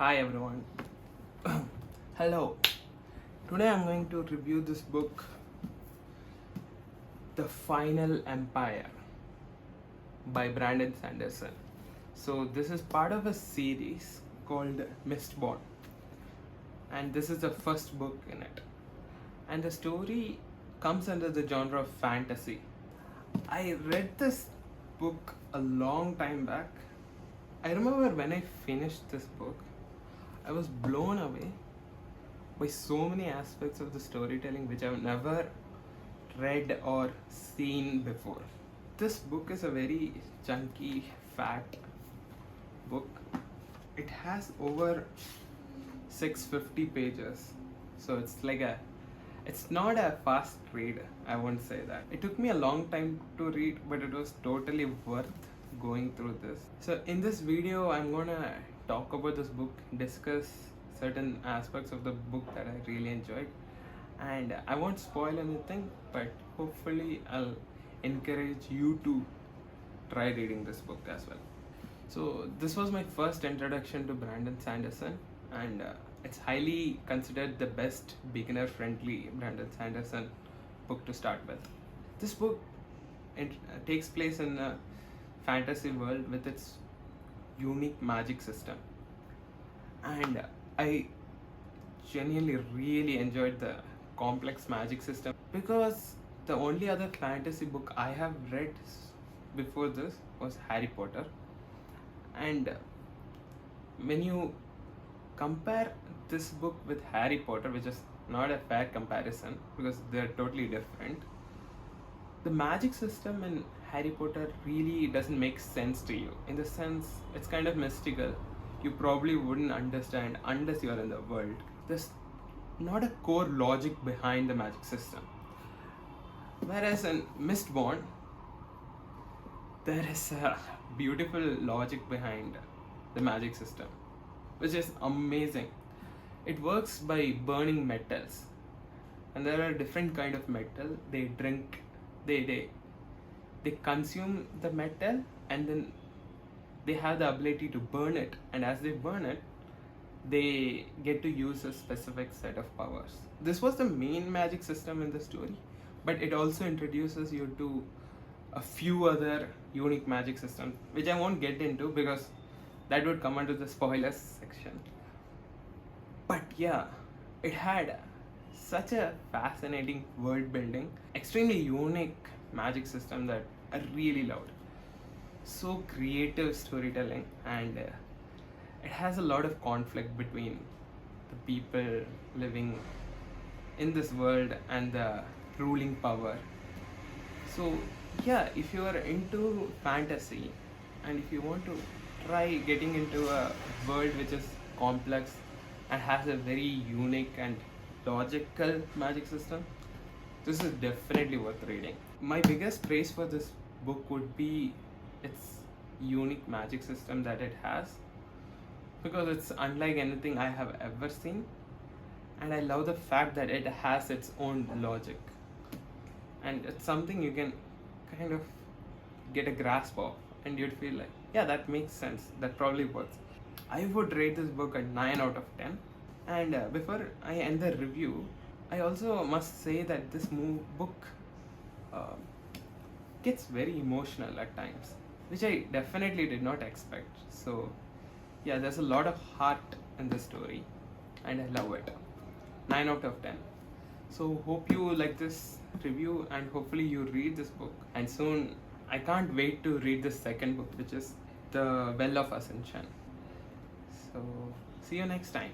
Hi everyone. Hello. Today I'm going to review this book, The Final Empire by Brandon Sanderson. So this is part of a series called Mistborn, and this is the first book in it. And the story comes under the genre of fantasy. I read this book a long time back. I remember when I finished this book, I was blown away by so many aspects of the storytelling which I've never read or seen before. This book is a very chunky, fat book. It has over 650 pages, so it's not a fast read, I won't say that. It took me a long time to read, but it was totally worth going through this. So in this video, I'm gonna talk about this book, discuss certain aspects of the book that I really enjoyed, and I won't spoil anything, but hopefully I'll encourage you to try reading this book as well. So this was my first introduction to Brandon Sanderson, and it's highly considered the best beginner-friendly Brandon Sanderson book to start with. This book takes place in a fantasy world with its unique magic system, and I genuinely really enjoyed the complex magic system, because the only other fantasy book I have read before this was Harry Potter, and when you compare this book with Harry Potter, which is not a fair comparison because they're totally different, the magic system in Harry Potter really doesn't make sense to you. In the sense, it's kind of mystical. You probably wouldn't understand unless you're in the world. There's not a core logic behind the magic system. Whereas in Mistborn, there is a beautiful logic behind the magic system, which is amazing. It works by burning metals, and there are different kind of metal. They consume the metal, and then they have the ability to burn it, and as they burn it, they get to use a specific set of powers. This was the main magic system in the story, but it also introduces you to a few other unique magic systems, which I won't get into because that would come under the spoilers section. But yeah, it had such a fascinating world building, extremely unique magic system that I really loved. So creative storytelling, and it has a lot of conflict between the people living in this world and the ruling power. So yeah, if you are into fantasy and if you want to try getting into a world which is complex and has a very unique and logical magic system, this is definitely worth reading. My biggest praise for this book would be its unique magic system that it has, because it's unlike anything I have ever seen, and I love the fact that it has its own logic, and it's something you can kind of get a grasp of, and you'd feel like, yeah, that makes sense, that probably works. I would rate this book at 9 out of 10. And before I end the review, I also must say that this book gets very emotional at times, which I definitely did not expect. So yeah, there's a lot of heart in the story, and I love it. 9 out of 10. So hope you like this review, and hopefully you read this book. And soon, I can't wait to read the second book, which is The Well of Ascension. So see you next time.